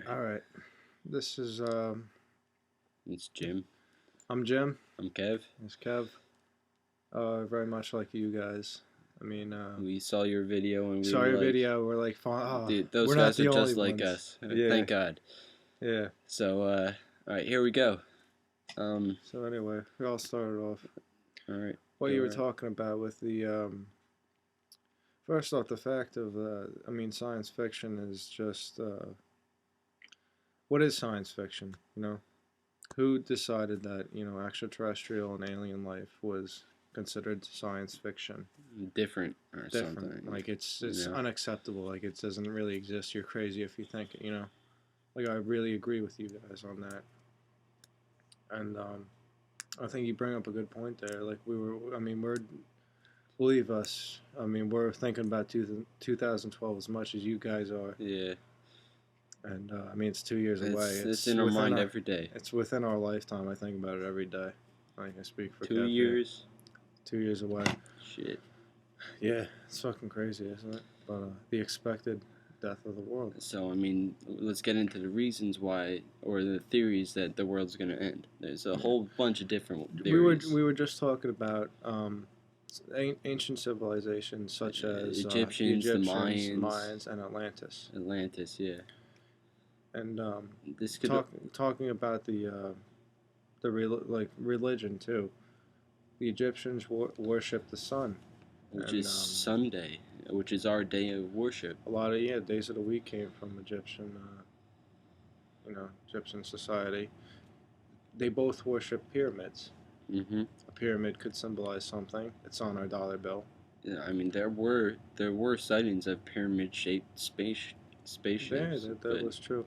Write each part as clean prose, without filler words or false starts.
All right. This is It's Jim. I'm Jim. I'm Kev. It's Kev. Very much like you guys. I mean, We saw your video and we saw were your like, video. We're like, oh, dude, those we're not guys are the only just like ones. us. Yeah. Thank God. Yeah. So, all right, here we go. So anyway, we all started off. All right. What you were talking about with the first off, the fact of science fiction is just what is science fiction? Who decided that extraterrestrial and alien life was considered science fiction? Different or Different. something. Like it's unacceptable. Like it doesn't really exist. You're crazy if you think it. Like I really agree with you guys on that. And I think you bring up a good point there. Like believe us. We're thinking about 2012 as much as you guys are. Yeah. And it's 2 years away. It's in our mind every day. It's within our lifetime. I think about it every day. I can speak for 2 years. 2 years away. Shit. Yeah, it's fucking crazy, isn't it? But the expected death of the world. So let's get into the reasons why, or the theories that the world's gonna end. There's a whole bunch of different theories. We were just talking about ancient civilizations such as Egyptians, the Mayans, and Atlantis. Atlantis, yeah. And this could talking about the religion too. The Egyptians worshipped the sun, which is Sunday, which is our day of worship. A lot of days of the week came from Egyptian society. They both worship pyramids. Mm-hmm. A pyramid could symbolize something. It's on our dollar bill. Yeah, there were sightings of pyramid-shaped spaceships. Yeah, that was true.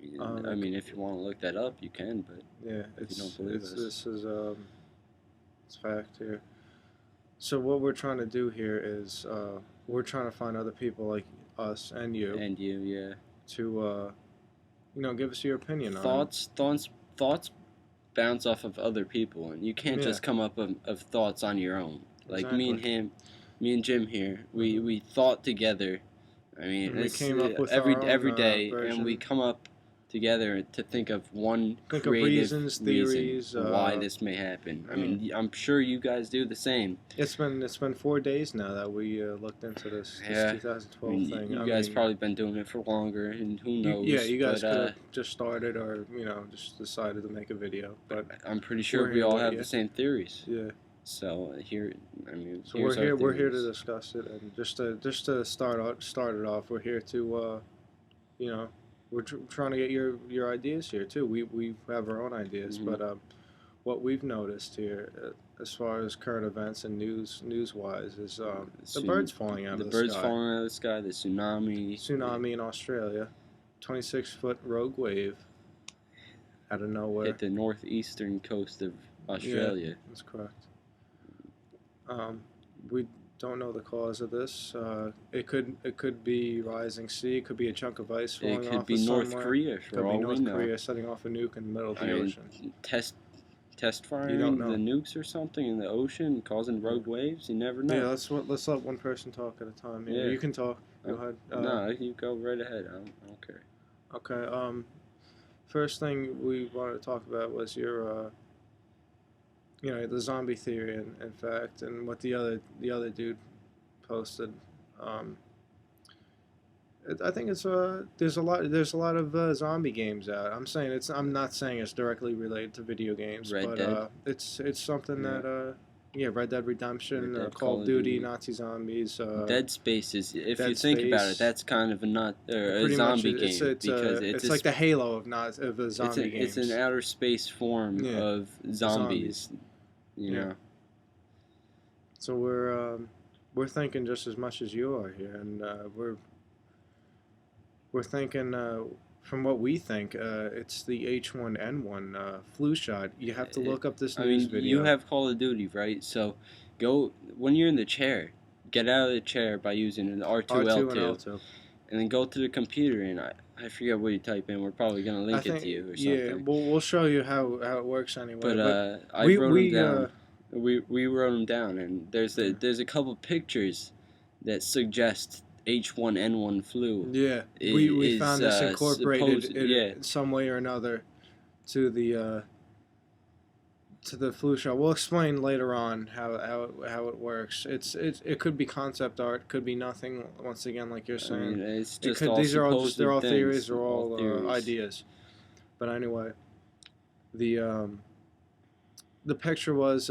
If you want to look that up, you can. But yeah, if you don't believe us, this is it's fact here. So what we're trying to do here is we're trying to find other people like us and you. And you, yeah. To give us your opinion on thoughts bounce off of other people, and you can't just come up of thoughts on your own. Like exactly. me and Jim here, we thought together. We came up with every day, version. And we come up together to think of creative theories, why this may happen. I'm sure you guys do the same. It's been 4 days now that we looked into this 2012 thing. You guys probably been doing it for longer, and who knows? You guys could have just started, or just decided to make a video. But I'm pretty sure we all have the same theories. Yeah. So here, so we're here to discuss it, and just to start it off, we're here to we're trying to get your ideas here too. We have our own ideas, but what we've noticed here, as far as current events and news wise, is the birds falling out of the sky. The birds falling out of the sky. The tsunami in Australia, 26-foot rogue wave out of nowhere hit the northeastern coast of Australia. Yeah, that's correct. We don't know the cause of this. It could be rising sea. It could be a chunk of ice falling off. It could be North Korea. For all we know. Could be North Korea setting off a nuke in the middle of the ocean. Test firing the nukes or something in the ocean, causing rogue waves. You never know. Yeah, let's let one person talk at a time. Yeah, you can talk. Go ahead. No, you go right ahead. I don't care. Okay. First thing we wanted to talk about was your the zombie theory, in fact, and what the other dude posted. I think it's there's a lot of zombie games out. I'm not saying it's directly related to video games, but it's something that Red Dead Redemption, Call of Duty, Nazi zombies. Dead Space is, if you think about it, that's kind of a zombie game because it's like the Halo of a zombie game. It's an outer space form of zombies. You know. So we're thinking just as much as you are here, and we're thinking from what we think it's the H1N1 flu shot. You have to look up this news video. You have Call of Duty, right? So go when you're in the chair, get out of the chair by using an R2L2, and then go to the computer, and I forget what you type in. We're probably gonna link it to you or something. Yeah, we'll show you how it works anyway. But I wrote them down. We wrote them down, and there's a couple pictures that suggest H1N1 flu. Yeah, we found this incorporated in some way or another to the flu shot. We'll explain later on how it works. It could be concept art, could be nothing. Once again, like you're saying, I mean, it's just they're all theories, they're all theories. ideas. But anyway, the picture was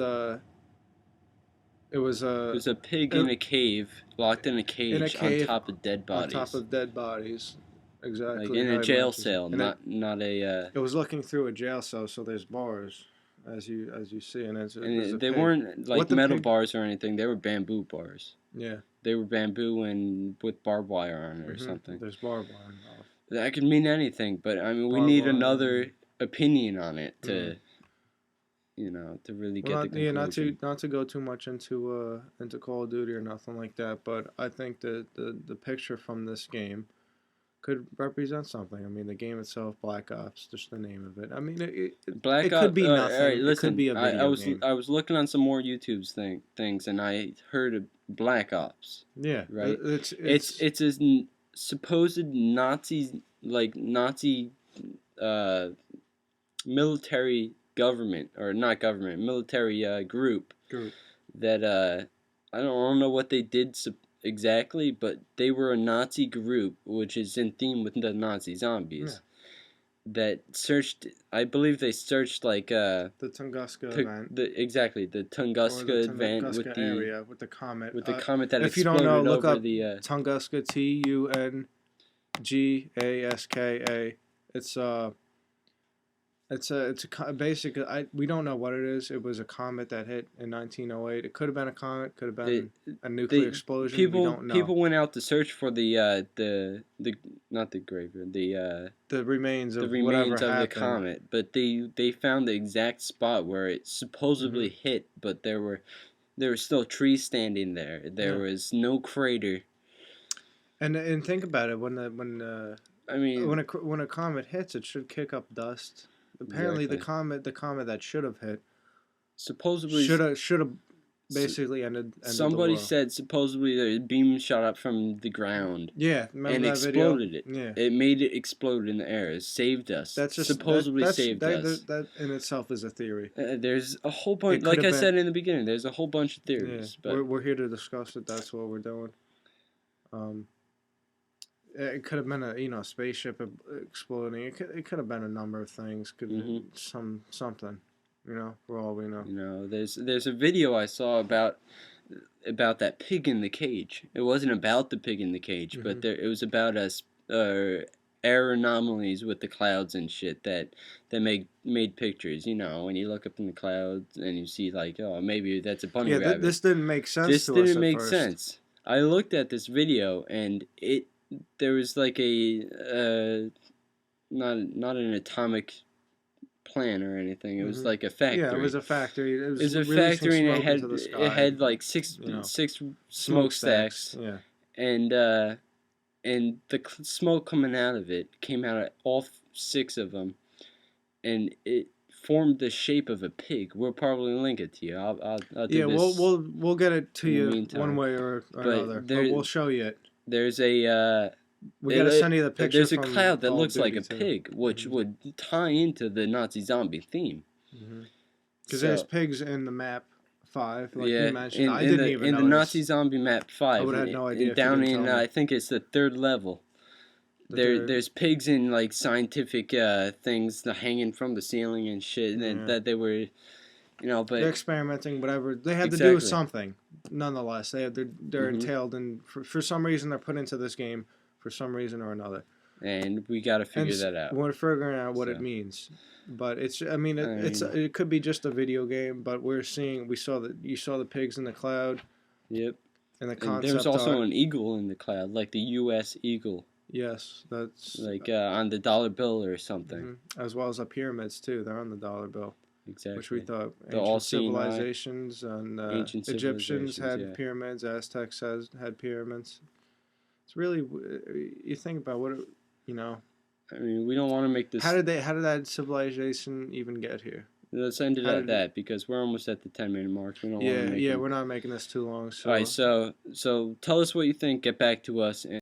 it was a pig in a cave, locked in a cage on top of dead bodies. On top of dead bodies, exactly. Like in a jail cell, not a. It was looking through a jail cell, so there's bars, as you see, and they weren't like metal bars or anything. They were bamboo bars. Yeah. They were bamboo and with barbed wire on it or something. There's barbed wire involved. That could mean anything, but I mean, we need another opinion on it to. To really get the conclusion. Not to go too much into Call of Duty or nothing like that, but I think that the picture from this game could represent something. I mean, the game itself, Black Ops, just the name of it. I mean, it could be nothing. All right, listen, it could be a video game. I was looking on some more YouTube's things, and I heard of Black Ops. Yeah, right. It's a supposed Nazi military government, or not government, military group that I don't know what they did exactly, but they were a Nazi group which is in theme with the Nazi zombies. That searched, I believe they searched like the Tunguska event. The Tunguska event with the area with the comet. With the comet that if you don't know, look up the Tunguska, Tungaska. It's a basic. We don't know what it is. It was a comet that hit in 1908. It could have been a comet. Could have been a nuclear explosion. We don't know. People went out to search for the not the graveyard, the remains of the comet. But they found the exact spot where it supposedly hit. But there were still trees standing there. There was no crater. And think about it when a comet hits, it should kick up dust. Apparently, the comet that should have hit, supposedly should have basically ended. Somebody said supposedly the beam shot up from the ground. Yeah, and exploded it. Yeah, it made it explode in the air. It saved us. That's just saved us. That in itself is a theory. There's a whole bunch. Like I said in the beginning, there's a whole bunch of theories. Yeah, but we're here to discuss it. That's what we're doing. It could have been a spaceship exploding. It could have been a number of things. Could be something. For all we know. There's a video I saw about that pig in the cage. It wasn't about the pig in the cage, but it was about air anomalies with the clouds and shit that made pictures. When you look up in the clouds and you see like, oh, maybe that's a bunny rabbit. This didn't make sense. This didn't make sense. I looked at this video and there was like a not an atomic plant or anything. It was like a factory. Yeah, it was a factory. It was a factory, and it had like six smokestacks. Yeah, and the smoke coming out of it came out of all 6 of them, and it formed the shape of a pig. We'll probably link it to you. I'll do this. We'll get it to you one way or another. But we'll show you it. There's a we gotta send you the picture. There's a cloud that looks like a pig, which would tie into the Nazi zombie theme. Because there's pigs in the map 5, like you mentioned. I didn't even know the Nazi zombie map 5. I would have no idea. Down in I think it's the 3rd level. There's pigs in like scientific things hanging from the ceiling and shit, and that they were. But they're experimenting, whatever. They had to do with something. Nonetheless, they're entailed, and for some reason they're put into this game for some reason or another. And we got to figure that out. We're figuring out what it means, but it could be just a video game. But you saw the pigs in the cloud. Yep. And the concept. There was also an eagle in the cloud, like the U.S. eagle. Yes, that's like on the dollar bill or something. As well as the pyramids too. They're on the dollar bill. Exactly. Which we thought ancient civilizations and Egyptians had pyramids, Aztecs had pyramids. It's really, you think about what I mean, we don't want to make this. How did that civilization even get here? Let's end it at that because we're almost at the 10-minute mark. We don't want to make we're not making this too long. So. All right, so tell us what you think. Get back to us.